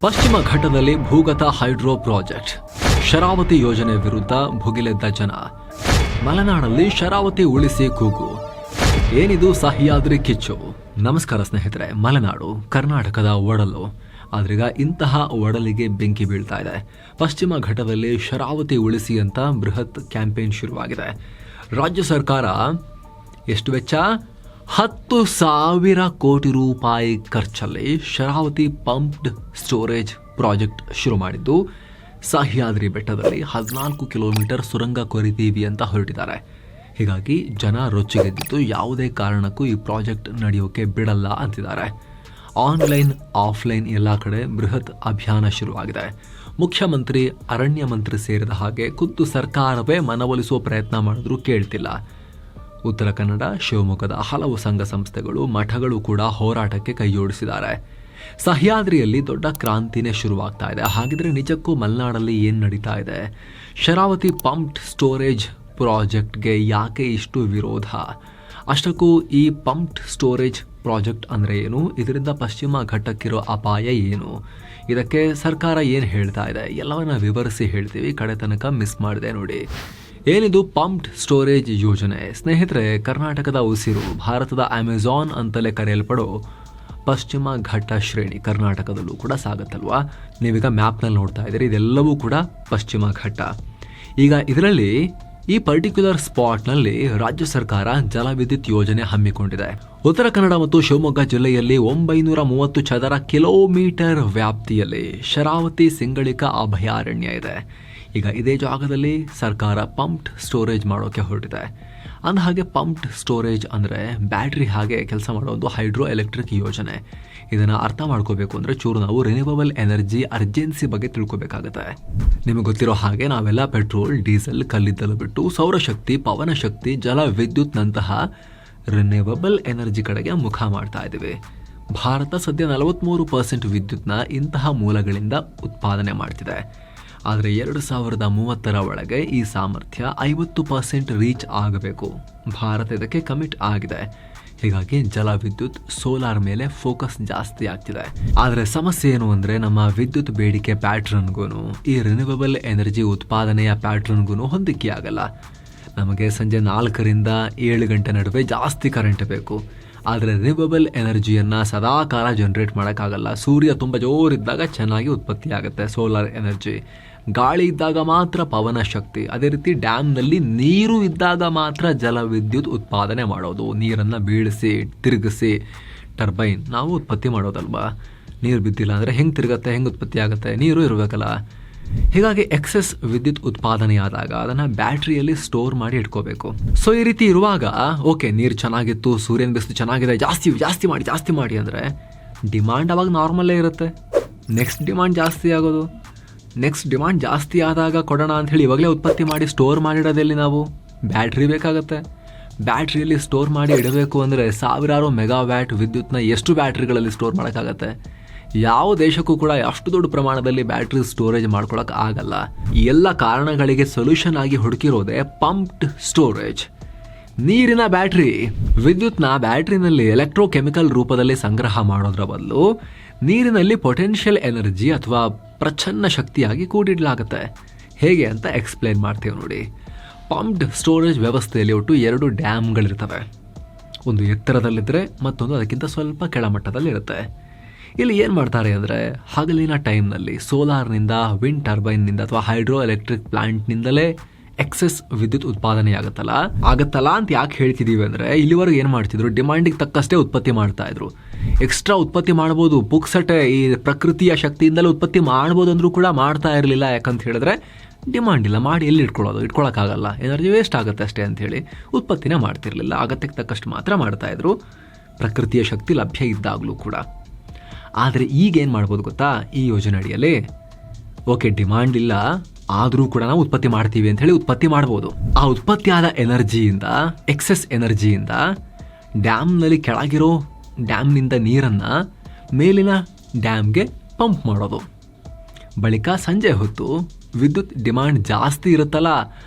ಪಶ್ಚಿಮ ಘಟ್ಟದಲ್ಲಿ ಭೂಗತ ಹೈಡ್ರೋ ಪ್ರಾಜೆಕ್ಟ್, ಶರಾವತಿ ಯೋಜನೆ ವಿರುದ್ಧ ಭುಗಿಲೆದ್ದ ಜನ. ಮಲೆನಾಡಲ್ಲಿ ಶರಾವತಿ ಉಳಿಸಿ ಕೂಗು. ಏನಿದು ಸಹ್ಯಾದ್ರಿ ಕಿಚ್ಚು? ನಮಸ್ಕಾರ ಸ್ನೇಹಿತರೆ. ಮಲೆನಾಡು ಕರ್ನಾಟಕದ ಒಡಲು, ಆದ್ರೀಗ ಇಂತಹ ಒಡಲಿಗೆ ಬೆಂಕಿ ಬೀಳ್ತಾ ಇದೆ. ಪಶ್ಚಿಮ ಘಟ್ಟದಲ್ಲಿ ಶರಾವತಿ ಉಳಿಸಿ ಅಂತ ಬೃಹತ್ ಕ್ಯಾಂಪೇನ್ ಶುರುವಾಗಿದೆ. ರಾಜ್ಯ ಸರ್ಕಾರ ಎಷ್ಟು ವೆಚ್ಚ? 10,000 ಕೋಟಿ ರೂಪಾಯಿ ಖರ್ಚಲ್ಲಿ ಶರಾವತಿ ಪಂಪ್ಡ್ ಸ್ಟೋರೇಜ್ ಪ್ರಾಜೆಕ್ಟ್ ಶುರು ಮಾಡಿದ್ದು, ಸಹ್ಯಾದ್ರಿ ಬೆಟ್ಟದಲ್ಲಿ 14 ಕಿಲೋಮೀಟರ್ ಸುರಂಗ ಕೊರಿತೀವಿ ಅಂತ ಹೊರಟಿದ್ದಾರೆ. ಹೀಗಾಗಿ ಜನ ರೊಚ್ಚಿಗೆದ್ದಿದ್ದು ಯಾವುದೇ ಕಾರಣಕ್ಕೂ ಈ ಪ್ರಾಜೆಕ್ಟ್ ನಡೆಯೋಕೆ ಬಿಡಲ್ಲ ಅಂತಿದ್ದಾರೆ. ಆನ್ಲೈನ್ ಆಫ್ಲೈನ್ ಎಲ್ಲ ಕಡೆ ಬೃಹತ್ ಅಭಿಯಾನ ಶುರುವಾಗಿದೆ. ಮುಖ್ಯಮಂತ್ರಿ, ಅರಣ್ಯ ಮಂತ್ರಿ ಸೇರಿದ ಹಾಗೆ ಖುದ್ದು ಸರ್ಕಾರವೇ ಮನವೊಲಿಸುವ ಪ್ರಯತ್ನ ಮಾಡಿದ್ರೂ ಕೇಳ್ತಿಲ್ಲ. ಉತ್ತರ ಕನ್ನಡ, ಶಿವಮೊಗ್ಗದ ಹಲವು ಸಂಘ ಸಂಸ್ಥೆಗಳು, ಮಠಗಳು ಕೂಡ ಹೋರಾಟಕ್ಕೆ ಕೈಜೋಡಿಸಿದ್ದಾರೆ. ಸಹ್ಯಾದ್ರಿಯಲ್ಲಿ ದೊಡ್ಡ ಕ್ರಾಂತಿನೇ ಶುರುವಾಗ್ತಾ ಇದೆ. ಹಾಗಿದ್ರೆ ನಿಜಕ್ಕೂ ಮಲೆನಾಡಲ್ಲಿ ಏನು ನಡೀತಾ ಇದೆ? ಶರಾವತಿ ಪಂಪ್ಡ್ ಸ್ಟೋರೇಜ್ ಪ್ರಾಜೆಕ್ಟ್ಗೆ ಯಾಕೆ ಇಷ್ಟು ವಿರೋಧ? ಅಷ್ಟಕ್ಕೂ ಈ ಪಂಪ್ಡ್ ಸ್ಟೋರೇಜ್ ಪ್ರಾಜೆಕ್ಟ್ ಅಂದರೆ ಏನು? ಇದರಿಂದ ಪಶ್ಚಿಮ ಘಟ್ಟಕ್ಕಿರೋ ಅಪಾಯ ಏನು? ಇದಕ್ಕೆ ಸರ್ಕಾರ ಏನು ಹೇಳ್ತಾ ಇದೆ? ಎಲ್ಲವನ್ನ ವಿವರಿಸಿ ಹೇಳ್ತೀವಿ. ಕಡೆ ತನಕ ಮಿಸ್ ಮಾಡಿದೆ ನೋಡಿ. ಏನಿದು ಪಂಪ್ಡ್ ಸ್ಟೋರೇಜ್ ಯೋಜನೆ? ಸ್ನೇಹಿತರೆ, ಕರ್ನಾಟಕದ ಉಸಿರು, ಭಾರತದ ಅಮೆಜಾನ್ ಅಂತಲೇ ಕರೆಯಲ್ಪಡೋ ಪಶ್ಚಿಮ ಘಟ್ಟ ಶ್ರೇಣಿ ಕರ್ನಾಟಕದಲ್ಲೂ ಕೂಡ ಸಾಗುತ್ತಲ್ವಾ? ನೀವೀಗ ಮ್ಯಾಪ್ನಲ್ಲಿ ನೋಡ್ತಾ ಇದ್ದೀರಿ, ಇದೆಲ್ಲವೂ ಕೂಡ ಪಶ್ಚಿಮ ಘಟ್ಟ. ಈಗ ಇದರಲ್ಲಿ ಈ ಪರ್ಟಿಕ್ಯುಲರ್ ಸ್ಪಾಟ್ನಲ್ಲಿ ರಾಜ್ಯ ಸರ್ಕಾರ ಜಲವಿದ್ಯುತ್ ಯೋಜನೆ ಹಮ್ಮಿಕೊಂಡಿದೆ. ಉತ್ತರ ಕನ್ನಡ ಮತ್ತು ಶಿವಮೊಗ್ಗ ಜಿಲ್ಲೆಯಲ್ಲಿ 930 ಚದರ ಕಿಲೋಮೀಟರ್ ವ್ಯಾಪ್ತಿಯಲ್ಲಿ ಶರಾವತಿ ಸಿಂಗಳಿಕ ಅಭಯಾರಣ್ಯ ಇದೆ. ಈಗ ಇದೇ ಜಾಗದಲ್ಲಿ ಸರ್ಕಾರ ಪಂಪ್ಡ್ ಸ್ಟೋರೇಜ್ ಮಾಡೋಕೆ ಹೊರಟಿದೆ. ಅಂದಹಾಗೆ ಪಂಪ್ಡ್ ಸ್ಟೋರೇಜ್ ಅಂದರೆ ಬ್ಯಾಟ್ರಿ ಹಾಗೆ ಕೆಲಸ ಮಾಡೋ ಒಂದು ಹೈಡ್ರೋ ಎಲೆಕ್ಟ್ರಿಕ್ ಯೋಜನೆ. ಇದನ್ನು ಅರ್ಥ ಮಾಡ್ಕೋಬೇಕು ಅಂದರೆ ಚೂರು ನಾವು ರಿನ್ಯೂವಬಲ್ ಎನರ್ಜಿ ಅರ್ಜೆನ್ಸಿ ಬಗ್ಗೆ ತಿಳ್ಕೊಬೇಕಾಗುತ್ತೆ. ನಿಮಗೆ ಗೊತ್ತಿರೋ ಹಾಗೆ ನಾವೆಲ್ಲ ಪೆಟ್ರೋಲ್, ಡೀಸೆಲ್, ಕಲ್ಲಿದ್ದಲು ಬಿಟ್ಟು ಸೌರಶಕ್ತಿ, ಪವನ ಶಕ್ತಿ, ಜಲ ವಿದ್ಯುತ್ನಂತಹ ರಿನ್ಯೂವಬಲ್ ಎನರ್ಜಿ ಕಡೆಗೆ ಮುಖ ಮಾಡ್ತಾ ಇದ್ದೀವಿ. ಭಾರತ ಸದ್ಯ 43% ವಿದ್ಯುತ್ನ ಇಂತಹ ಮೂಲಗಳಿಂದ ಉತ್ಪಾದನೆ ಮಾಡ್ತಿದೆ. ಆದರೆ 2030 ಒಳಗೆ ಈ ಸಾಮರ್ಥ್ಯ 50% ರೀಚ್ ಆಗಬೇಕು. ಭಾರತ ಇದಕ್ಕೆ ಕಮಿಟ್ ಆಗಿದೆ. ಹೀಗಾಗಿ ಜಲ ವಿದ್ಯುತ್, ಸೋಲಾರ್ ಮೇಲೆ ಫೋಕಸ್ ಜಾಸ್ತಿ ಆಗ್ತಿದೆ. ಆದರೆ ಸಮಸ್ಯೆ ಏನು ಅಂದರೆ ನಮ್ಮ ವಿದ್ಯುತ್ ಬೇಡಿಕೆ ಪ್ಯಾಟ್ರನ್ಗೂ ಈ ರಿನ್ಯೂವಬಲ್ ಎನರ್ಜಿ ಉತ್ಪಾದನೆಯ ಪ್ಯಾಟ್ರನ್ಗೂ ಹೊಂದಿಕೆ ಆಗಲ್ಲ. ನಮಗೆ ಸಂಜೆ 4ರಿಂದ 7 ಗಂಟೆ ನಡುವೆ ಜಾಸ್ತಿ ಕರೆಂಟ್ ಬೇಕು. ಆದರೆ ರಿನ್ಯೂವಬಲ್ ಎನರ್ಜಿಯನ್ನು ಸದಾ ಕಾಲ ಜನರೇಟ್ ಮಾಡೋಕ್ಕಾಗಲ್ಲ. ಸೂರ್ಯ ತುಂಬ ಜೋರಿದ್ದಾಗ ಚೆನ್ನಾಗಿ ಉತ್ಪತ್ತಿ ಆಗುತ್ತೆ ಸೋಲಾರ್ ಎನರ್ಜಿ. ಗಾಳಿ ಇದ್ದಾಗ ಮಾತ್ರ ಪವನ ಶಕ್ತಿ. ಅದೇ ರೀತಿ ಡ್ಯಾಮ್ನಲ್ಲಿ ನೀರು ಇದ್ದಾಗ ಮಾತ್ರ ಜಲ ವಿದ್ಯುತ್ ಉತ್ಪಾದನೆ ಮಾಡೋದು. ನೀರನ್ನು ಬೀಳಿಸಿ, ತಿರುಗಿಸಿ, ಟರ್ಬೈನ್ ನಾವು ಉತ್ಪತ್ತಿ ಮಾಡೋದಲ್ವಾ? ನೀರು ಬಿದ್ದಿಲ್ಲ ಅಂದರೆ ಹೆಂಗೆ ತಿರುಗತ್ತೆ, ಹೆಂಗೆ ಉತ್ಪತ್ತಿ ಆಗುತ್ತೆ? ನೀರು ಇರಬೇಕಲ್ಲ. ಹೀಗಾಗಿ ಎಕ್ಸೆಸ್ ವಿದ್ಯುತ್ ಉತ್ಪಾದನೆಯಾದಾಗ ಅದನ್ನು ಬ್ಯಾಟ್ರಿಯಲ್ಲಿ ಸ್ಟೋರ್ ಮಾಡಿ ಇಟ್ಕೋಬೇಕು. ಸೊ ಈ ರೀತಿ ಇರುವಾಗ ಓಕೆ, ನೀರು ಚೆನ್ನಾಗಿತ್ತು, ಸೂರ್ಯನ ಬಿಸಿಲು ಚೆನ್ನಾಗಿದೆ, ಜಾಸ್ತಿ ಮಾಡಿ ಅಂದರೆ ಡಿಮಾಂಡ್ ಅವಾಗ ನಾರ್ಮಲ್ಲೇ ಇರುತ್ತೆ. ನೆಕ್ಸ್ಟ್ ಡಿಮಾಂಡ್ ಜಾಸ್ತಿ ಆಗೋದು. ನೆಕ್ಸ್ಟ್ ಡಿಮಾಂಡ್ ಜಾಸ್ತಿ ಆದಾಗ ಕೊಡೋಣ ಅಂಥೇಳಿ ಇವಾಗಲೇ ಉತ್ಪತ್ತಿ ಮಾಡಿ ಸ್ಟೋರ್ ಮಾಡಿಡೋದಲ್ಲಿ ನಾವು ಬ್ಯಾಟ್ರಿ ಬೇಕಾಗುತ್ತೆ. ಬ್ಯಾಟ್ರಿಯಲ್ಲಿ ಸ್ಟೋರ್ ಮಾಡಿ ಇಡಬೇಕು ಅಂದರೆ ಸಾವಿರಾರು ಮೆಗಾವ್ಯಾಟ್ ವಿದ್ಯುತ್ನ ಎಷ್ಟು ಬ್ಯಾಟ್ರಿಗಳಲ್ಲಿ ಸ್ಟೋರ್ ಮಾಡೋಕ್ಕಾಗತ್ತೆ? ಯಾವ ದೇಶಕ್ಕೂ ಕೂಡ ಅಷ್ಟು ದೊಡ್ಡ ಪ್ರಮಾಣದಲ್ಲಿ ಬ್ಯಾಟ್ರಿ ಸ್ಟೋರೇಜ್ ಮಾಡ್ಕೊಳಕ್ಕೆ ಆಗಲ್ಲ. ಈ ಎಲ್ಲ ಕಾರಣಗಳಿಗೆ ಸೊಲ್ಯೂಷನ್ ಆಗಿ ಹುಡುಕಿರೋದೇ ಪಂಪ್ಡ್ ಸ್ಟೋರೇಜ್. ನೀರಿನ ಬ್ಯಾಟ್ರಿ. ವಿದ್ಯುತ್ನ ಬ್ಯಾಟ್ರಿನಲ್ಲಿ ಎಲೆಕ್ಟ್ರೋಕೆಮಿಕಲ್ ರೂಪದಲ್ಲಿ ಸಂಗ್ರಹ ಮಾಡೋದ್ರ ಬದಲು ನೀರಿನಲ್ಲಿ ಪೊಟೆನ್ಷಿಯಲ್ ಎನರ್ಜಿ ಅಥವಾ ಪ್ರಚನ್ನ ಶಕ್ತಿಯಾಗಿ ಕೂಡಿಡಲಾಗುತ್ತೆ. ಹೇಗೆ ಅಂತ ಎಕ್ಸ್ಪ್ಲೇನ್ ಮಾಡ್ತೀವಿ ನೋಡಿ. ಪಂಪ್ಡ್ ಸ್ಟೋರೇಜ್ ವ್ಯವಸ್ಥೆಯಲ್ಲಿ ಒಟ್ಟು 2 ಡ್ಯಾಮ್ಗಳಿರ್ತವೆ. ಒಂದು ಎತ್ತರದಲ್ಲಿದ್ದರೆ ಮತ್ತೊಂದು ಅದಕ್ಕಿಂತ ಸ್ವಲ್ಪ ಕೆಳಮಟ್ಟದಲ್ಲಿರುತ್ತೆ. ಇಲ್ಲಿ ಏನು ಮಾಡ್ತಾರೆ ಅಂದರೆ ಹಗಲಿನ ಟೈಮ್ನಲ್ಲಿ ಸೋಲಾರ್ನಿಂದ, ವಿಂಡ್ ಟರ್ಬೈನ್ನಿಂದ ಅಥವಾ ಹೈಡ್ರೋ ಎಲೆಕ್ಟ್ರಿಕ್ ಪ್ಲಾಂಟ್ನಿಂದಲೇ ಎಕ್ಸೆಸ್ ವಿದ್ಯುತ್ ಉತ್ಪಾದನೆ ಆಗತ್ತಲ್ಲ ಅಂತ ಯಾಕೆ ಹೇಳ್ತಿದ್ದೀವಿ ಅಂದರೆ ಇಲ್ಲಿವರೆಗೂ ಏನು ಮಾಡ್ತಿದ್ರು, ಡಿಮಾಂಡಿಗೆ ತಕ್ಕಷ್ಟೇ ಉತ್ಪತ್ತಿ ಮಾಡ್ತಾ ಇದ್ರು. ಎಕ್ಸ್ಟ್ರಾ ಉತ್ಪತ್ತಿ ಮಾಡ್ಬೋದು, ಪುಕ್ಸಟೆ ಈ ಪ್ರಕೃತಿಯ ಶಕ್ತಿಯಿಂದಲೇ ಉತ್ಪತ್ತಿ ಮಾಡ್ಬೋದು ಅಂದರೂ ಕೂಡ ಮಾಡ್ತಾ ಇರಲಿಲ್ಲ. ಯಾಕಂತ ಹೇಳಿದ್ರೆ ಡಿಮಾಂಡ್ ಇಲ್ಲ, ಮಾಡಿ ಎಲ್ಲಿ ಇಟ್ಕೊಳ್ಳೋಕ್ಕಾಗಲ್ಲ, ಎನರ್ಜಿ ವೇಸ್ಟ್ ಆಗುತ್ತೆ ಅಷ್ಟೇ ಅಂಥೇಳಿ ಉತ್ಪತ್ತಿನೇ ಮಾಡ್ತಿರ್ಲಿಲ್ಲ. ಅಗತ್ಯಕ್ಕೆ ತಕ್ಕಷ್ಟು ಮಾತ್ರ ಮಾಡ್ತಾಯಿದ್ರು, ಪ್ರಕೃತಿಯ ಶಕ್ತಿ ಲಭ್ಯ ಇದ್ದಾಗಲೂ ಕೂಡ. ಆದರೆ ಈಗೇನು ಮಾಡ್ಬೋದು ಗೊತ್ತಾ? ಈ ಯೋಜನೆ ಅಡಿಯಲ್ಲಿ ಓಕೆ, ಡಿಮಾಂಡ್ ಇಲ್ಲ ಆದರೂ ಕೂಡ ನಾವು ಉತ್ಪತ್ತಿ ಮಾಡ್ತೀವಿ ಅಂತ ಹೇಳಿ ಉತ್ಪತ್ತಿ ಮಾಡ್ಬೋದು. ಆ ಉತ್ಪತ್ತಿಯಾದ ಎನರ್ಜಿಯಿಂದ, ಎಕ್ಸೆಸ್ ಎನರ್ಜಿಯಿಂದ ಡ್ಯಾಮ್ನಲ್ಲಿ ಕೆಳಗಿರೋ ಡ್ಯಾಮ್ನಿಂದ ನೀರನ್ನು ಮೇಲಿನ ಡ್ಯಾಮ್ಗೆ ಪಂಪ್ ಮಾಡೋದು. ಬಳಿಕ ಸಂಜೆ ಹೊತ್ತು ವಿದ್ಯುತ್ ಡಿಮಾಂಡ್ ಜಾಸ್ತಿ ಇರುತ್ತಲ್ಲ,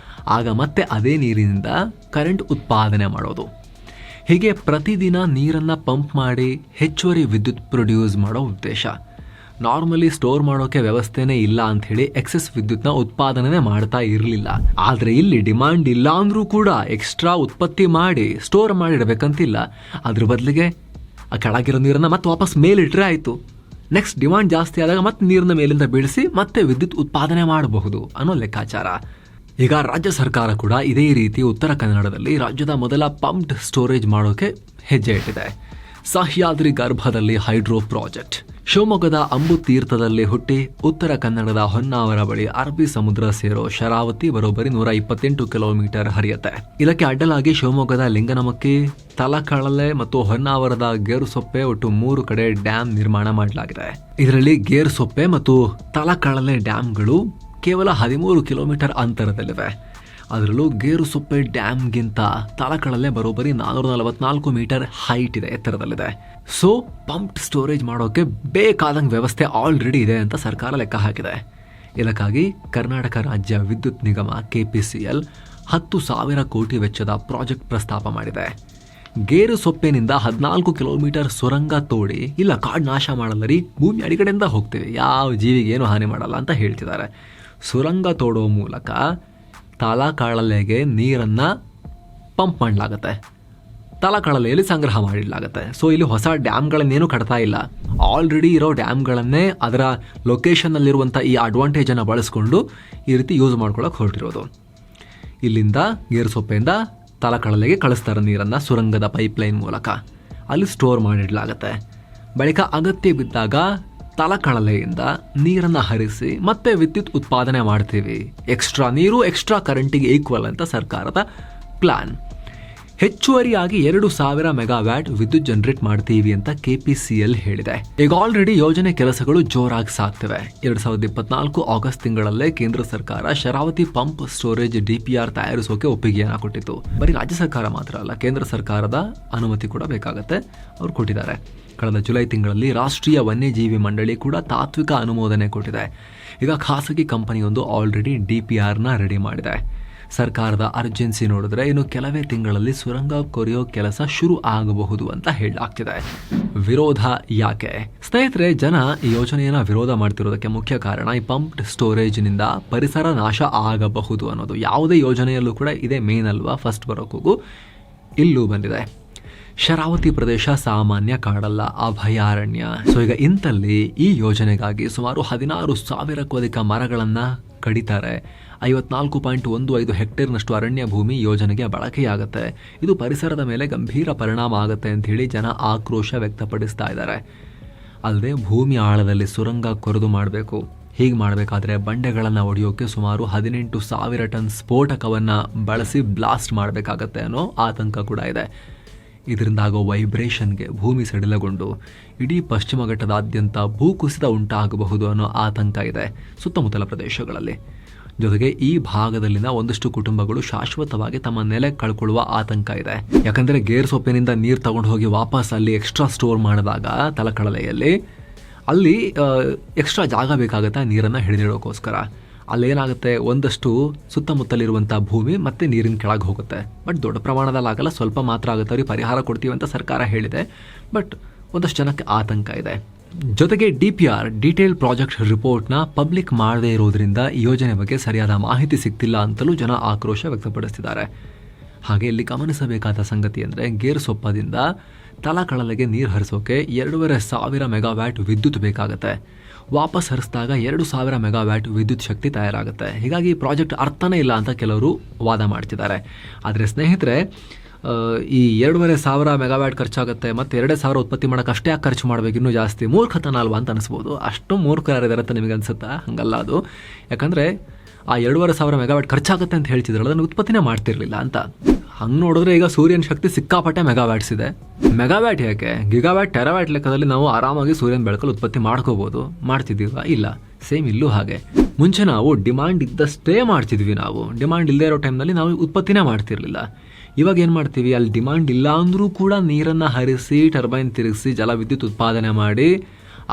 ಆಗ ಮತ್ತೆ ಅದೇ ನೀರಿನಿಂದ ಕರೆಂಟ್ ಉತ್ಪಾದನೆ ಮಾಡೋದು. ಹೀಗೆ ಪ್ರತಿದಿನ ನೀರನ್ನು ಪಂಪ್ ಮಾಡಿ ಹೆಚ್ಚುವರಿ ವಿದ್ಯುತ್ ಪ್ರೊಡ್ಯೂಸ್ ಮಾಡೋ ಉದ್ದೇಶ. ನಾರ್ಮಲಿ ಸ್ಟೋರ್ ಮಾಡೋಕೆ ವ್ಯವಸ್ಥೆನೇ ಇಲ್ಲ ಅಂತ ಹೇಳಿ ಎಕ್ಸೆಸ್ ವಿದ್ಯುತ್ನ ಉತ್ಪಾದನೆ ಮಾಡ್ತಾ ಇರಲಿಲ್ಲ. ಆದ್ರೆ ಇಲ್ಲಿ ಡಿಮಾಂಡ್ ಇಲ್ಲ ಅಂದ್ರೂ ಕೂಡ ಎಕ್ಸ್ಟ್ರಾ ಉತ್ಪತ್ತಿ ಮಾಡಿ ಸ್ಟೋರ್ ಮಾಡಿಡಬೇಕಂತಿಲ್ಲ. ಅದ್ರ ಬದಲಿಗೆ ಆ ಕೆಳಗಿರೋ ನೀರನ್ನ ಮತ್ತೆ ವಾಪಸ್ ಮೇಲಿಟ್ರೆ ಆಯ್ತು. ನೆಕ್ಸ್ಟ್ ಡಿಮಾಂಡ್ ಜಾಸ್ತಿ ಆದಾಗ ಮತ್ತೆ ನೀರನ್ನ ಮೇಲಿಂದ ಬೀಳಿಸಿ ಮತ್ತೆ ವಿದ್ಯುತ್ ಉತ್ಪಾದನೆ ಮಾಡಬಹುದು ಅನ್ನೋ ಲೆಕ್ಕಾಚಾರ. ಈಗ ರಾಜ್ಯ ಸರ್ಕಾರ ಕೂಡ ಇದೇ ರೀತಿ ಉತ್ತರ ಕನ್ನಡದಲ್ಲಿ ರಾಜ್ಯದ ಮೊದಲ ಪಂಪ್ಡ್ ಸ್ಟೋರೇಜ್ ಮಾಡೋಕೆ ಹೆಜ್ಜೆ ಇಟ್ಟಿದೆ. ಸಹ್ಯಾದ್ರಿ ಗರ್ಭದಲ್ಲಿ ಹೈಡ್ರೋ ಪ್ರಾಜೆಕ್ಟ್. ಶಿವಮೊಗ್ಗದ ಅಂಬು ತೀರ್ಥದಲ್ಲಿ ಹುಟ್ಟಿ ಉತ್ತರ ಕನ್ನಡದ ಹೊನ್ನಾವರ ಬಳಿ ಅರಬ್ಬಿ ಸಮುದ್ರ ಸೇರೋ ಶರಾವತಿ ಬರೋಬ್ಬರಿ 128 ಕಿಲೋಮೀಟರ್ ಹರಿಯುತ್ತೆ. ಇದಕ್ಕೆ ಅಡ್ಡಲಾಗಿ ಶಿವಮೊಗ್ಗದ ಲಿಂಗನಮಕ್ಕಿ, ತಲಕಳಲೆ ಮತ್ತು ಹೊನ್ನಾವರದ ಗೇರುಸೊಪ್ಪೆ ಒಟ್ಟು 3 ಕಡೆ ಡ್ಯಾಂ ನಿರ್ಮಾಣ ಮಾಡಲಾಗಿದೆ. ಇದರಲ್ಲಿ ಗೇರುಸೊಪ್ಪೆ ಮತ್ತು ತಲಕಳಲೆ ಡ್ಯಾಂಗಳು ಕೇವಲ 13 ಕಿಲೋಮೀಟರ್ ಅಂತರದಲ್ಲಿವೆ. ಅದರಲ್ಲೂ ಗೇರುಸೊಪ್ಪೆ ಡ್ಯಾಮ್ಗಿಂತ ತಲಕಳಲೆ ಬರೋಬ್ಬರಿ 444 ಮೀಟರ್ ಹೈಟ್ ಇದೆ, ಎತ್ತರದಲ್ಲಿದೆ. ಸೊ ಪಂಪ್ಡ್ ಸ್ಟೋರೇಜ್ ಮಾಡೋಕೆ ಬೇಕಾದಂಗೆ ವ್ಯವಸ್ಥೆ ಆಲ್ರೆಡಿ ಇದೆ ಅಂತ ಸರ್ಕಾರ ಲೆಕ್ಕ ಹಾಕಿದೆ. ಇದಕ್ಕಾಗಿ ಕರ್ನಾಟಕ ರಾಜ್ಯ ವಿದ್ಯುತ್ ನಿಗಮ KPCL 10,000 ಕೋಟಿ ವೆಚ್ಚದ ಪ್ರಾಜೆಕ್ಟ್ ಪ್ರಸ್ತಾಪ ಮಾಡಿದೆ. ಗೇರುಸೊಪ್ಪೆನಿಂದ 14 ಕಿಲೋಮೀಟರ್ ಸುರಂಗ ತೋಡಿ, ಇಲ್ಲ ಕಾಡು ನಾಶ ಮಾಡಲ್ಲ ರೀ, ಭೂಮಿ ಅಡಿಗಡೆಯಿಂದ ಹೋಗ್ತೀವಿ, ಯಾವ ಜೀವಿಗೆ ಏನು ಹಾನಿ ಮಾಡಲ್ಲ ಅಂತ ಹೇಳ್ತಿದ್ದಾರೆ. ಸುರಂಗ ತೋಡೋ ಮೂಲಕ ತಲಕಳಲೆಗೆ ನೀರನ್ನು ಪಂಪ್ ಮಾಡಲಾಗುತ್ತೆ, ತಲಕಳಲೆಯಲ್ಲಿ ಸಂಗ್ರಹ ಮಾಡಿಡಲಾಗುತ್ತೆ. ಸೊ ಇಲ್ಲಿ ಹೊಸ ಡ್ಯಾಮ್ಗಳನ್ನೇನು ಕಟ್ತಾ ಇಲ್ಲ, ಆಲ್ರೆಡಿ ಇರೋ ಡ್ಯಾಮ್ಗಳನ್ನೇ ಅದರ ಲೊಕೇಶನ್ನಲ್ಲಿರುವಂಥ ಈ ಅಡ್ವಾಂಟೇಜನ್ನು ಬಳಸ್ಕೊಂಡು ಈ ರೀತಿ ಯೂಸ್ ಮಾಡ್ಕೊಳ್ಳೋಕೆ ಹೊರಟಿರೋದು. ಇಲ್ಲಿಂದ ಗೇರುಸೊಪ್ಪೆಯಿಂದ ತಲಕಳಲೆಗೆ ಕಳಿಸ್ತಾರೆ ನೀರನ್ನು ಸುರಂಗದ ಪೈಪ್ಲೈನ್ ಮೂಲಕ, ಅಲ್ಲಿ ಸ್ಟೋರ್ ಮಾಡಿಡಲಾಗುತ್ತೆ. ಬಳಿಕ ಅಗತ್ಯ ಬಿದ್ದಾಗ ತಲಕಳಲೆಯಿಂದ ನೀರನ್ನು ಹರಿಸಿ ಮತ್ತೆ ವಿದ್ಯುತ್ ಉತ್ಪಾದನೆ ಮಾಡ್ತೀವಿ. ಎಕ್ಸ್ಟ್ರಾ ನೀರು ಎಕ್ಸ್ಟ್ರಾ ಕರೆಂಟಿಗೆ ಈಕ್ವಲ್ ಅಂತ ಸರ್ಕಾರದ ಪ್ಲಾನ್. ಹೆಚ್ಚುವರಿಯಾಗಿ 2,000 ಮೆಗಾವ್ಯಾಟ್ ವಿದ್ಯುತ್ ಜನರೇಟ್ ಮಾಡ್ತೀವಿ ಅಂತ KPCL ಹೇಳಿದೆ. ಈಗ ಆಲ್ರೆಡಿ ಯೋಜನೆ ಕೆಲಸಗಳು ಜೋರಾಗಿ ಸಾಗ್ತಿವೆ. 2024 ಆಗಸ್ಟ್ ತಿಂಗಳಲ್ಲೇ ಕೇಂದ್ರ ಸರ್ಕಾರ ಶರಾವತಿ ಪಂಪ್ ಸ್ಟೋರೇಜ್ DPR ತಯಾರಿಸೋಕೆ ಒಪ್ಪಿಗೆಯನ್ನು ಕೊಟ್ಟಿತ್ತು. ಬರೀ ರಾಜ್ಯ ಸರ್ಕಾರ ಮಾತ್ರ ಅಲ್ಲ, ಕೇಂದ್ರ ಸರ್ಕಾರದ ಅನುಮತಿ ಕೂಡ ಬೇಕಾಗತ್ತೆ, ಅವ್ರು ಕೊಟ್ಟಿದ್ದಾರೆ. ಕಳೆದ ಜುಲೈ ತಿಂಗಳಲ್ಲಿ ರಾಷ್ಟ್ರೀಯ ವನ್ಯಜೀವಿ ಮಂಡಳಿ ಕೂಡ ತಾತ್ವಿಕ ಅನುಮೋದನೆ ಕೊಟ್ಟಿದೆ. ಈಗ ಖಾಸಗಿ ಕಂಪನಿಯೊಂದು ಆಲ್ರೆಡಿ DPRನ ರೆಡಿ ಮಾಡಿದೆ. ಸರ್ಕಾರದ ಅರ್ಜೆನ್ಸಿ ನೋಡಿದ್ರೆ ಇನ್ನು ಕೆಲವೇ ತಿಂಗಳಲ್ಲಿ ಸುರಂಗ ಕೊರೆಯೋ ಕೆಲಸ ಶುರು ಆಗಬಹುದು ಅಂತ ಹೇಳಲಾಗ್ತಿದೆ. ವಿರೋಧ ಯಾಕೆ? ಸ್ನೇಹಿತರೆ, ಜನ ಈ ಯೋಜನೆಯನ್ನ ವಿರೋಧ ಮಾಡ್ತಿರೋದಕ್ಕೆ ಮುಖ್ಯ ಕಾರಣ ಈ ಪಂಪ್ಡ್ ಸ್ಟೋರೇಜ್ನಿಂದ ಪರಿಸರ ನಾಶ ಆಗಬಹುದು ಅನ್ನೋದು. ಯಾವುದೇ ಯೋಜನೆಯಲ್ಲೂ ಕೂಡ ಇದೇ ಮೇನ್ ಅಲ್ವಾ, ಫಸ್ಟ್ ಬರೋಕ್ಕೂ ಇಲ್ಲೂ ಬಂದಿದೆ. ಶರಾವತಿ ಪ್ರದೇಶ ಸಾಮಾನ್ಯ ಕಾಡಲ್ಲ, ಅಭಯಾರಣ್ಯ. ಸೊ ಈಗ ಇಂಥಲ್ಲಿ ಈ ಯೋಜನೆಗಾಗಿ ಸುಮಾರು 16,000ಕ್ಕೂ ಅಧಿಕ ಮರಗಳನ್ನು ಕಡಿತಾರೆ. 54.15 ಹೆಕ್ಟೇರ್ನಷ್ಟು ಅರಣ್ಯ ಭೂಮಿ ಯೋಜನೆಗೆ ಬಳಕೆಯಾಗುತ್ತೆ. ಇದು ಪರಿಸರದ ಮೇಲೆ ಗಂಭೀರ ಪರಿಣಾಮ ಆಗುತ್ತೆ ಅಂತ ಹೇಳಿ ಜನ ಆಕ್ರೋಶ ವ್ಯಕ್ತಪಡಿಸ್ತಾ ಇದ್ದಾರೆ. ಅಲ್ಲದೆ ಭೂಮಿ ಆಳದಲ್ಲಿ ಸುರಂಗ ಕೊರೆದು ಮಾಡಬೇಕು. ಹೀಗೆ ಮಾಡಬೇಕಾದ್ರೆ ಬಂಡೆಗಳನ್ನು ಒಡೆಯೋಕೆ ಸುಮಾರು 18,000 ಟನ್ ಸ್ಫೋಟಕವನ್ನು ಬಳಸಿ ಬ್ಲಾಸ್ಟ್ ಮಾಡಬೇಕಾಗತ್ತೆ ಅನ್ನೋ ಆತಂಕ ಕೂಡ ಇದೆ. ಇದರಿಂದಾಗೋ ವೈಬ್ರೇಷನ್ಗೆ ಭೂಮಿ ಸಡಿಲಗೊಂಡು ಇಡೀ ಪಶ್ಚಿಮ ಘಟ್ಟದಾದ್ಯಂತ ಭೂಕುಸಿತ ಉಂಟಾಗಬಹುದು ಅನ್ನೋ ಆತಂಕ ಇದೆ ಸುತ್ತಮುತ್ತಲ ಪ್ರದೇಶಗಳಲ್ಲಿ. ಜೊತೆಗೆ ಈ ಭಾಗದಲ್ಲಿನ ಒಂದಷ್ಟು ಕುಟುಂಬಗಳು ಶಾಶ್ವತವಾಗಿ ತಮ್ಮ ನೆಲೆ ಕಳ್ಕೊಳ್ಳುವ ಆತಂಕ ಇದೆ. ಯಾಕಂದರೆ ಗೇರುಸೊಪ್ಪಿನಿಂದ ನೀರು ತಗೊಂಡು ಹೋಗಿ ವಾಪಸ್ ಅಲ್ಲಿ ಎಕ್ಸ್ಟ್ರಾ ಸ್ಟೋರ್ ಮಾಡಿದಾಗ ತಲಕಳಲೆಯಲ್ಲಿ ಅಲ್ಲಿ ಎಕ್ಸ್ಟ್ರಾ ಜಾಗ ಬೇಕಾಗುತ್ತೆ ನೀರನ್ನು ಹಿಡಿದಿಡೋಕ್ಕೋಸ್ಕರ. ಅಲ್ಲೇನಾಗುತ್ತೆ, ಒಂದಷ್ಟು ಸುತ್ತಮುತ್ತಲಿರುವಂಥ ಭೂಮಿ ಮತ್ತೆ ನೀರಿನ ಕೆಳಗೆ ಹೋಗುತ್ತೆ. ಬಟ್ ದೊಡ್ಡ ಪ್ರಮಾಣದಲ್ಲಿ ಆಗಲ್ಲ, ಸ್ವಲ್ಪ ಮಾತ್ರ ಆಗುತ್ತೆ. ಅವ್ರಿಗೆ ಪರಿಹಾರ ಕೊಡ್ತೀವಿ ಅಂತ ಸರ್ಕಾರ ಹೇಳಿದೆ, ಬಟ್ ಒಂದಷ್ಟು ಜನಕ್ಕೆ ಆತಂಕ ಇದೆ. ಜೊತೆಗೆ DPR ಡೀಟೇಲ್ ಪ್ರಾಜೆಕ್ಟ್ ರಿಪೋರ್ಟ್ನ ಪಬ್ಲಿಕ್ ಮಾಡದೇ ಇರೋದ್ರಿಂದ ಈ ಯೋಜನೆ ಬಗ್ಗೆ ಸರಿಯಾದ ಮಾಹಿತಿ ಸಿಗ್ತಿಲ್ಲ ಅಂತಲೂ ಜನ ಆಕ್ರೋಶ ವ್ಯಕ್ತಪಡಿಸ್ತಿದ್ದಾರೆ. ಹಾಗೆ ಇಲ್ಲಿ ಗಮನಿಸಬೇಕಾದ ಸಂಗತಿ ಅಂದರೆ ಗೇರುಸೊಪ್ಪದಿಂದ ತಲಕಳಲೆಗೆ ನೀರು ಹರಿಸೋಕೆ 2,500 ಮೆಗಾವ್ಯಾಟ್ ವಿದ್ಯುತ್ ಬೇಕಾಗುತ್ತೆ. ವಾಪಸ್ ಹರಿಸಿದಾಗ 2,000 ಮೆಗಾವ್ಯಾಟ್ ವಿದ್ಯುತ್ ಶಕ್ತಿ ತಯಾರಾಗುತ್ತೆ. ಹೀಗಾಗಿ ಈ ಪ್ರಾಜೆಕ್ಟ್ ಅರ್ಥನೇ ಇಲ್ಲ ಅಂತ ಕೆಲವರು ವಾದ ಮಾಡ್ತಿದ್ದಾರೆ. ಆದರೆ ಸ್ನೇಹಿತರೆ, ಈ 2,500 ಮೆಗಾವ್ಯಾಟ್ ಖರ್ಚಾಗುತ್ತೆ ಮತ್ತು 2,000 ಉತ್ಪತ್ತಿ ಮಾಡೋಕೆ ಅಷ್ಟೇ ಯಾಕೆ ಖರ್ಚು ಮಾಡಬೇಕು, ಇನ್ನೂ ಜಾಸ್ತಿ ಮೂರ್ಖತನ ಅಲ್ವಾ ಅಂತ ಅನಿಸ್ಬೋದು. ಅಷ್ಟು ಮೂರ್ಖ ಯಾರಿದ್ದಾರೆ ಅಂತ ನಿಮಗೆ ಅನಿಸುತ್ತಾ? ಹಂಗಲ್ಲ ಅದು. ಯಾಕಂದರೆ ಆ 2,500 ಮೆಗಾವ್ಯಾಟ್ ಖರ್ಚಾಗುತ್ತೆ ಅಂತ ಹೇಳ್ತಿದ್ರಲ್ಲ, ಅದನ್ನು ಉತ್ಪತ್ತಿನೇ ಮಾಡ್ತಿರ್ಲಿಲ್ಲ ಅಂತ. ಹಂಗೆ ನೋಡಿದ್ರೆ ಈಗ ಸೂರ್ಯನ ಶಕ್ತಿ ಸಿಕ್ಕಾಪಟ್ಟೆ ಮೆಗಾವ್ಯಾಟ್ಸ್ ಇದೆ. ಮೆಗಾವ್ಯಾಟ್ ಯಾಕೆ, ಗಿಗಾವ್ಯಾಟ್, ಟೆರಾವ್ಯಾಟ್ ಲೆಕ್ಕದಲ್ಲಿ ನಾವು ಆರಾಮಾಗಿ ಸೂರ್ಯನ ಬೆಳಕಲ್ಲಿ ಉತ್ಪತ್ತಿ ಮಾಡ್ಕೋಬೋದು. ಮಾಡ್ತಿದ್ದೀವ? ಇಲ್ಲ. ಸೇಮ್ ಇಲ್ಲೂ ಹಾಗೆ. ಮುಂಚೆ ನಾವು ಡಿಮಾಂಡ್ ಇದ್ದಷ್ಟೇ ಮಾಡ್ತಿದ್ವಿ. ನಾವು ಡಿಮಾಂಡ್ ಇಲ್ಲದೆ ಇರೋ ಟೈಮ್ನಲ್ಲಿ ನಾವು ಉತ್ಪತ್ತಿನೇ ಮಾಡ್ತಿರ್ಲಿಲ್ಲ. ಇವಾಗ ಏನು ಮಾಡ್ತೀವಿ, ಅಲ್ಲಿ ಡಿಮಾಂಡ್ ಇಲ್ಲ ಅಂದರೂ ಕೂಡ ನೀರನ್ನು ಹರಿಸಿ ಟರ್ಬೈನ್ ತಿರುಗಿಸಿ ಜಲ ವಿದ್ಯುತ್ ಉತ್ಪಾದನೆ ಮಾಡಿ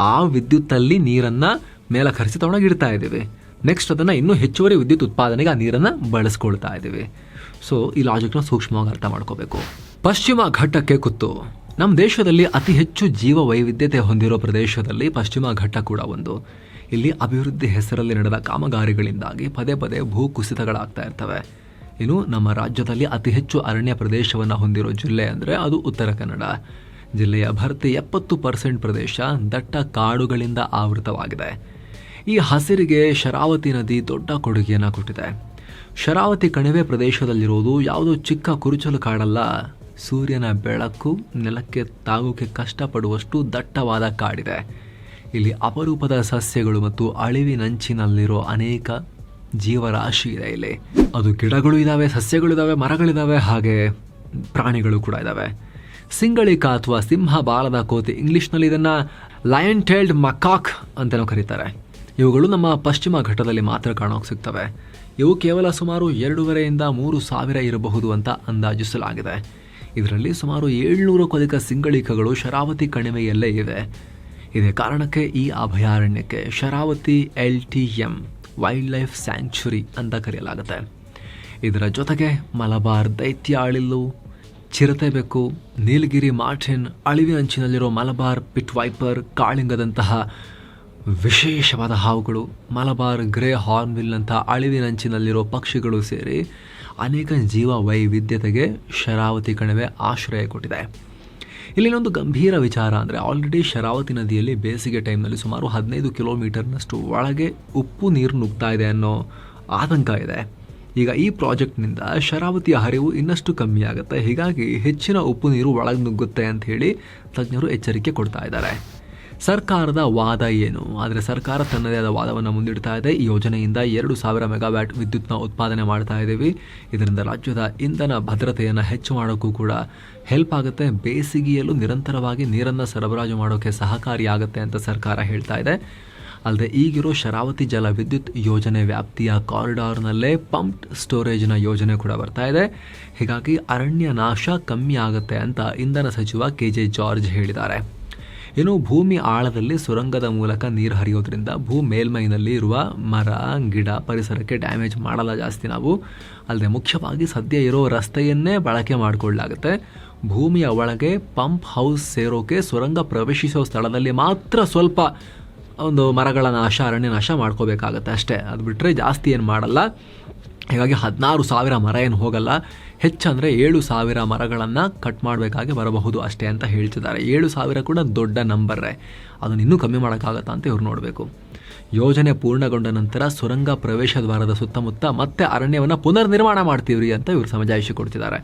ಆ ವಿದ್ಯುತ್ತಲ್ಲಿ ನೀರನ್ನು ಮೇಲಕ್ಕೆ ಹರಿಸಿ ತೊಗೊಂಡೋಗಿ ಇಡ್ತಾ ಇದ್ದೀವಿ. ನೆಕ್ಸ್ಟ್ ಅದನ್ನು ಇನ್ನೂ ಹೆಚ್ಚುವರಿ ವಿದ್ಯುತ್ ಉತ್ಪಾದನೆಗೆ ಆ ನೀರನ್ನು ಬಳಸ್ಕೊಳ್ತಾ ಇದ್ದೀವಿ. ಸೊ ಈ ಲಾಜಿಕ್ನ ಸೂಕ್ಷ್ಮವಾಗಿ ಅರ್ಥ ಮಾಡ್ಕೋಬೇಕು. ಪಶ್ಚಿಮ ಘಟ್ಟಕ್ಕೆ ಕುತ್ತು ನಮ್ಮ ದೇಶದಲ್ಲಿ ಅತಿ ಹೆಚ್ಚು ಜೀವ ವೈವಿಧ್ಯತೆ ಹೊಂದಿರೋ ಪ್ರದೇಶದಲ್ಲಿ ಪಶ್ಚಿಮ ಘಟ್ಟ ಕೂಡ ಒಂದು. ಇಲ್ಲಿ ಅಭಿವೃದ್ಧಿ ಹೆಸರಲ್ಲಿ ನಡೆದ ಕಾಮಗಾರಿಗಳಿಂದಾಗಿ ಪದೇ ಪದೇ ಭೂ ಕುಸಿತಗಳಾಗ್ತಾ ಇರ್ತವೆ. ಇನ್ನು ನಮ್ಮ ರಾಜ್ಯದಲ್ಲಿ ಅತಿ ಹೆಚ್ಚು ಅರಣ್ಯ ಪ್ರದೇಶವನ್ನು ಹೊಂದಿರೋ ಜಿಲ್ಲೆ ಅಂದರೆ ಅದು ಉತ್ತರ ಕನ್ನಡ. ಜಿಲ್ಲೆಯ ಭರ್ತಿ 70% ಪ್ರದೇಶ ದಟ್ಟ ಕಾಡುಗಳಿಂದ ಆವೃತವಾಗಿದೆ. ಈ ಹಸಿರಿಗೆ ಶರಾವತಿ ನದಿ ದೊಡ್ಡ ಕೊಡುಗೆಯನ್ನು ಕೊಟ್ಟಿದೆ. ಶರಾವತಿ ಕಣಿವೆ ಪ್ರದೇಶದಲ್ಲಿರುವುದು ಯಾವುದೋ ಚಿಕ್ಕ ಕುರುಚಲು ಕಾಡಲ್ಲ. ಸೂರ್ಯನ ಬೆಳಕು ನೆಲಕ್ಕೆ ತಾಗೋಕೆ ಕಷ್ಟಪಡುವಷ್ಟು ದಟ್ಟವಾದ ಕಾಡಿದೆ. ಇಲ್ಲಿ ಅಪರೂಪದ ಸಸ್ಯಗಳು ಮತ್ತು ಅಳಿವಿನಂಚಿನಲ್ಲಿರೋ ಅನೇಕ ಜೀವರಾಶಿ ಇದೆ. ಇಲ್ಲಿ ಅದು ಗಿಡಗಳು ಇದ್ದಾವೆ, ಸಸ್ಯಗಳಿದ್ದಾವೆ, ಮರಗಳಿದ್ದಾವೆ, ಹಾಗೆ ಪ್ರಾಣಿಗಳು ಕೂಡ ಇದ್ದಾವೆ. ಸಿಂಗಳಿಕ ಅಥವಾ ಸಿಂಹ ಬಾಲದ ಕೋತಿ, ಇಂಗ್ಲಿಷ್ನಲ್ಲಿ ಇದನ್ನು ಲಯನ್ ಟೇಲ್ಡ್ ಮಕಾಕ್ ಅಂತಲೂ ಕರೀತಾರೆ. ಇವುಗಳು ನಮ್ಮ ಪಶ್ಚಿಮ ಘಟ್ಟದಲ್ಲಿ ಮಾತ್ರ ಕಾಣೋಕೆ ಸಿಗ್ತವೆ. ಇವು ಕೇವಲ ಸುಮಾರು 2,500-3,000 ಇರಬಹುದು ಅಂತ ಅಂದಾಜಿಸಲಾಗಿದೆ. ಇದರಲ್ಲಿ ಸುಮಾರು 700ಕ್ಕೂ ಅಧಿಕ ಸಿಂಗಳಿಕಗಳು ಶರಾವತಿ ಕಣಿವೆಯಲ್ಲೇ ಇವೆ. ಇದೇ ಕಾರಣಕ್ಕೆ ಈ ಅಭಯಾರಣ್ಯಕ್ಕೆ Sharavathi LTM wildlife sanctuary ಅಂತ ಕರೆಯಲಾಗುತ್ತೆ. ಇದರ ಜೊತೆಗೆ ಮಲಬಾರ್ ದೈತ್ಯ ಅಳಿಲು, ಚಿರತೆಬೆಕ್ಕು, ನೀಲಗಿರಿ ಮಾರ್ಟಿನ್, ಅಳಿವಿನಂಚಿನಲ್ಲಿರೋ ಮಲಬಾರ್ ಪಿಟ್ ವೈಪರ್, ಕಾಳಿಂಗದಂತಹ ವಿಶೇಷವಾದ ಹಾವುಗಳು, ಮಲಬಾರ್ ಗ್ರೇ ಹಾರ್ನ್ಬಿಲ್ನಂಥ ಅಳಿವಿನಂಚಿನಲ್ಲಿರೋ ಪಕ್ಷಿಗಳು ಸೇರಿ ಅನೇಕ ಜೀವ ವೈವಿಧ್ಯತೆಗೆ ಶರಾವತಿ ಕಣಿವೆ ಆಶ್ರಯ ಕೊಟ್ಟಿದೆ. ಇಲ್ಲಿನೊಂದು ಗಂಭೀರ ವಿಚಾರ ಅಂದರೆ ಆಲ್ರೆಡಿ ಶರಾವತಿ ನದಿಯಲ್ಲಿ ಬೇಸಿಗೆ ಟೈಮ್ನಲ್ಲಿ ಸುಮಾರು 15 ಕಿಲೋಮೀಟರ್ನಷ್ಟು ಒಳಗೆ ಉಪ್ಪು ನೀರು ನುಗ್ತಾ ಇದೆ ಅನ್ನೋ ಆತಂಕ ಇದೆ. ಈಗ ಈ ಪ್ರಾಜೆಕ್ಟ್ನಿಂದ ಶರಾವತಿಯ ಹರಿವು ಇನ್ನಷ್ಟು ಕಮ್ಮಿ ಆಗುತ್ತೆ. ಹೀಗಾಗಿ ಹೆಚ್ಚಿನ ಉಪ್ಪು ನೀರು ಒಳಗೆ ನುಗ್ಗುತ್ತೆ ಅಂತ ಹೇಳಿ ತಜ್ಞರು ಎಚ್ಚರಿಕೆ ಕೊಡ್ತಾ ಇದ್ದಾರೆ. ಸರ್ಕಾರದ ವಾದ ಏನು? ಆದರೆ ಸರ್ಕಾರ ತನ್ನದೇ ಆದ ವಾದವನ್ನು ಮುಂದಿಡ್ತಾ ಇದೆ. ಈ ಯೋಜನೆಯಿಂದ 2,000 ಮೆಗಾವ್ಯಾಟ್ ವಿದ್ಯುತ್ನ ಉತ್ಪಾದನೆ ಮಾಡ್ತಾ ಇದ್ದೀವಿ. ಇದರಿಂದ ರಾಜ್ಯದ ಇಂಧನ ಭದ್ರತೆಯನ್ನು ಹೆಚ್ಚು ಮಾಡೋಕ್ಕೂ ಕೂಡ ಹೆಲ್ಪ್ ಆಗುತ್ತೆ. ಬೇಸಿಗೆಯಲ್ಲೂ ನಿರಂತರವಾಗಿ ನೀರನ್ನು ಸರಬರಾಜು ಮಾಡೋಕ್ಕೆ ಸಹಕಾರಿಯಾಗುತ್ತೆ ಅಂತ ಸರ್ಕಾರ ಹೇಳ್ತಾ ಇದೆ. ಅಲ್ಲದೆ ಈಗಿರೋ ಶರಾವತಿ ಜಲ ವಿದ್ಯುತ್ ಯೋಜನೆ ವ್ಯಾಪ್ತಿಯ ಕಾರಿಡಾರ್ನಲ್ಲೇ ಪಂಪ್ಡ್ ಸ್ಟೋರೇಜ್ನ ಯೋಜನೆ ಕೂಡ ಬರ್ತಾ ಇದೆ. ಹೀಗಾಗಿ ಅರಣ್ಯ ನಾಶ ಕಮ್ಮಿ ಆಗುತ್ತೆ ಅಂತ ಇಂಧನ ಸಚಿವ KJ ಜಾರ್ಜ್ ಹೇಳಿದ್ದಾರೆ. ಇನ್ನು ಭೂಮಿ ಆಳದಲ್ಲಿ ಸುರಂಗದ ಮೂಲಕ ನೀರು ಹರಿಯೋದ್ರಿಂದ ಭೂ ಮೇಲ್ಮೈನಲ್ಲಿ ಇರುವ ಮರ ಗಿಡ ಪರಿಸರಕ್ಕೆ ಡ್ಯಾಮೇಜ್ ಮಾಡಲ್ಲ ಜಾಸ್ತಿ ನಾವು. ಅಲ್ಲದೆ ಮುಖ್ಯವಾಗಿ ಸದ್ಯ ಇರೋ ರಸ್ತೆಯನ್ನೇ ಬಳಕೆ ಮಾಡಿಕೊಳ್ಳಲಾಗುತ್ತೆ. ಭೂಮಿಯ ಒಳಗೆ ಪಂಪ್ ಹೌಸ್ ಸೇರೋಕೆ ಸುರಂಗ ಪ್ರವೇಶಿಸೋ ಸ್ಥಳದಲ್ಲಿ ಮಾತ್ರ ಸ್ವಲ್ಪ ಒಂದು ಮರಗಳ ನಾಶ, ಅರಣ್ಯ ನಾಶ ಮಾಡ್ಕೋಬೇಕಾಗತ್ತೆ ಅಷ್ಟೇ. ಅದು ಬಿಟ್ಟರೆ ಜಾಸ್ತಿ ಏನು ಮಾಡಲ್ಲ. ಹೀಗಾಗಿ 16,000 ಮರ ಏನು ಹೋಗಲ್ಲ. ಹೆಚ್ಚಂದರೆ 7,000 ಮರಗಳನ್ನು ಕಟ್ ಮಾಡಬೇಕಾಗಿ ಬರಬಹುದು ಅಷ್ಟೇ ಅಂತ ಹೇಳ್ತಿದ್ದಾರೆ. 7,000 ಕೂಡ ದೊಡ್ಡ ನಂಬರ್ರೇ. ಅದನ್ನು ಇನ್ನೂ ಕಮ್ಮಿ ಮಾಡೋಕ್ಕಾಗತ್ತಾ ಅಂತ ಇವ್ರು ನೋಡಬೇಕು. ಯೋಜನೆ ಪೂರ್ಣಗೊಂಡ ನಂತರ ಸುರಂಗ ಪ್ರವೇಶ ದ್ವಾರದ ಸುತ್ತಮುತ್ತ ಮತ್ತೆ ಅರಣ್ಯವನ್ನು ಪುನರ್ ನಿರ್ಮಾಣ ಮಾಡ್ತೀವ್ರಿ ಅಂತ ಇವರು ಸಮಜಾಯಿಷಿ ಕೊಡ್ತಿದ್ದಾರೆ.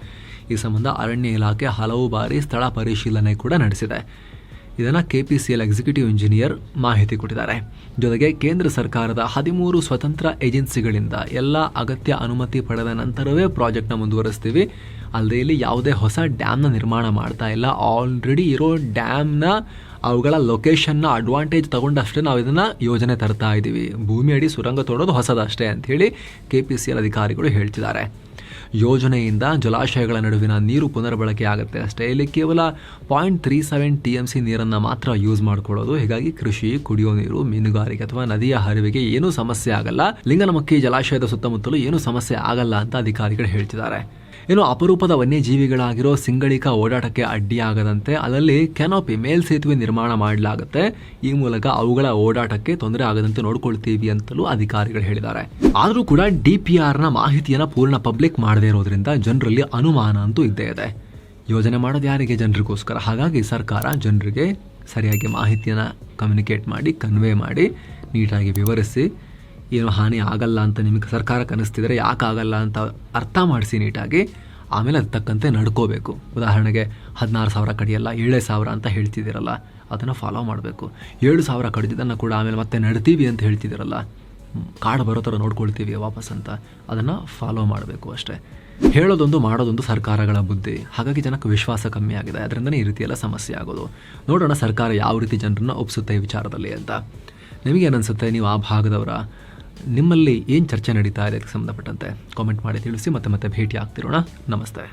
ಈ ಸಂಬಂಧ ಅರಣ್ಯ ಇಲಾಖೆ ಹಲವು ಬಾರಿ ಸ್ಥಳ ಪರಿಶೀಲನೆ ಕೂಡ ನಡೆಸಿದೆ. ಇದನ್ನು KPCL ಎಕ್ಸಿಕ್ಯೂಟಿವ್ ಇಂಜಿನಿಯರ್ ಮಾಹಿತಿ ಕೊಟ್ಟಿದ್ದಾರೆ. ಜೊತೆಗೆ ಕೇಂದ್ರ ಸರ್ಕಾರದ 13 ಸ್ವತಂತ್ರ ಏಜೆನ್ಸಿಗಳಿಂದ ಎಲ್ಲ ಅಗತ್ಯ ಅನುಮತಿ ಪಡೆದ ನಂತರವೇ ಪ್ರಾಜೆಕ್ಟ್ನ ಮುಂದುವರಿಸ್ತೀವಿ. ಅಲ್ಲದೆ ಇಲ್ಲಿ ಯಾವುದೇ ಹೊಸ ಡ್ಯಾಮ್ನ ನಿರ್ಮಾಣ ಮಾಡ್ತಾ ಇಲ್ಲ. ಆಲ್ರೆಡಿ ಇರೋ ಡ್ಯಾಮ್ನ ಅವುಗಳ ಲೊಕೇಶನ್ನ ಅಡ್ವಾಂಟೇಜ್ ತಗೊಂಡಷ್ಟೇ ನಾವು ಇದನ್ನು ಯೋಜನೆ ತರ್ತಾ ಇದ್ದೀವಿ. ಭೂಮಿ ಅಡಿ ಸುರಂಗ ತೋಡೋದು ಹೊಸದಷ್ಟೇ ಅಂಥೇಳಿ KPCL ಅಧಿಕಾರಿಗಳು ಹೇಳ್ತಿದ್ದಾರೆ. ಯೋಜನೆಯಿಂದ ಜಲಾಶಯಗಳ ನಡುವಿನ ನೀರು ಪುನರ್ಬಳಕೆ ಆಗುತ್ತೆ ಅಷ್ಟೇ. ಇಲ್ಲಿ ಕೇವಲ 0.37 TMC ನೀರನ್ನು ಮಾತ್ರ ಯೂಸ್ ಮಾಡ್ಕೊಳ್ಳೋದು. ಹೀಗಾಗಿ ಕೃಷಿ, ಕುಡಿಯೋ ನೀರು, ಮೀನುಗಾರಿಕೆ ಅಥವಾ ನದಿಯ ಹರಿವಿಗೆ ಏನೂ ಸಮಸ್ಯೆ ಆಗಲ್ಲ. ಲಿಂಗನಮಕ್ಕಿ ಜಲಾಶಯದ ಸುತ್ತಮುತ್ತಲೂ ಏನೂ ಸಮಸ್ಯೆ ಆಗಲ್ಲ ಅಂತ ಅಧಿಕಾರಿಗಳು ಹೇಳ್ತಿದ್ದಾರೆ. ಇನ್ನು ಅಪರೂಪದ ವನ್ಯಜೀವಿಗಳಾಗಿರೋ ಸಿಂಗಳಿಕ ಓಡಾಟಕ್ಕೆ ಅಡ್ಡಿಯಾಗದಂತೆ ಅಲ್ಲಲ್ಲಿ ಕೆನೋಪಿ ಮೇಲ್ಸೇತುವೆ ನಿರ್ಮಾಣ ಮಾಡಲಾಗುತ್ತೆ. ಈ ಮೂಲಕ ಅವುಗಳ ಓಡಾಟಕ್ಕೆ ತೊಂದರೆ ಆಗದಂತೆ ನೋಡ್ಕೊಳ್ತೀವಿ ಅಂತಲೂ ಅಧಿಕಾರಿಗಳು ಹೇಳಿದ್ದಾರೆ. ಆದರೂ ಕೂಡ DPRನ ಮಾಹಿತಿಯನ್ನು ಪೂರ್ಣ ಪಬ್ಲಿಕ್ ಮಾಡದೇ ಇರೋದ್ರಿಂದ ಜನರಲ್ಲಿ ಅನುಮಾನ ಅಂತೂ ಇದ್ದೇ ಇದೆ. ಯೋಜನೆ ಮಾಡೋದು ಯಾರಿಗೆ? ಜನರಿಗೋಸ್ಕರ. ಹಾಗಾಗಿ ಸರ್ಕಾರ ಜನರಿಗೆ ಸರಿಯಾಗಿ ಮಾಹಿತಿಯನ್ನು ಕಮ್ಯುನಿಕೇಟ್ ಮಾಡಿ, ಕನ್ವೆ ಮಾಡಿ, ನೀಟಾಗಿ ವಿವರಿಸಿ, ಏನು ಹಾನಿ ಆಗಲ್ಲ ಅಂತ ನಿಮಗೆ ಸರ್ಕಾರಕ್ಕೆ ಅನ್ನಿಸ್ತಿದ್ರೆ ಯಾಕಾಗಲ್ಲ ಅಂತ ಅರ್ಥ ಮಾಡಿಸಿ ನೀಟಾಗಿ, ಆಮೇಲೆ ಅದು ತಕ್ಕಂತೆ ನಡ್ಕೋಬೇಕು. ಉದಾಹರಣೆಗೆ 16,000 ಕಡಿಯಲ್ಲ, 7,000 ಅಂತ ಹೇಳ್ತಿದ್ದೀರಲ್ಲ, ಅದನ್ನು ಫಾಲೋ ಮಾಡಬೇಕು. 7,000 ಕಡಿದಿದ್ದನ್ನು ಕೂಡ ಆಮೇಲೆ ಮತ್ತೆ ನಡ್ತೀವಿ ಅಂತ ಹೇಳ್ತಿದ್ದೀರಲ್ಲ, ಕಾಡು ಬರೋ ಥರ ನೋಡ್ಕೊಳ್ತೀವಿ ವಾಪಸ್ ಅಂತ, ಅದನ್ನು ಫಾಲೋ ಮಾಡಬೇಕು ಅಷ್ಟೇ. ಹೇಳೋದೊಂದು ಮಾಡೋದೊಂದು ಸರ್ಕಾರಗಳ ಬುದ್ಧಿ. ಹಾಗಾಗಿ ಜನಕ್ಕೆ ವಿಶ್ವಾಸ ಕಮ್ಮಿ ಆಗಿದೆ. ಅದರಿಂದನೇ ಈ ರೀತಿಯೆಲ್ಲ ಸಮಸ್ಯೆ ಆಗೋದು. ನೋಡೋಣ ಸರ್ಕಾರ ಯಾವ ರೀತಿ ಜನರನ್ನು ಒಪ್ಪಿಸುತ್ತೆ ಈ ವಿಚಾರದಲ್ಲಿ ಅಂತ. ನಿಮಗೇನನ್ಸುತ್ತೆ? ನೀವು ಆ ಭಾಗದವರ? ನಿಮ್ಮಲ್ಲಿ ಏನು ಚರ್ಚೆ ನಡೀತಾ ಇದೆ ಅದಕ್ಕೆ ಸಂಬಂಧಪಟ್ಟಂತೆ ಕಾಮೆಂಟ್ ಮಾಡಿ ತಿಳಿಸಿ. ಮತ್ತೆ ಭೇಟಿ ಆಗ್ತಿರೋಣ. ನಮಸ್ತೆ.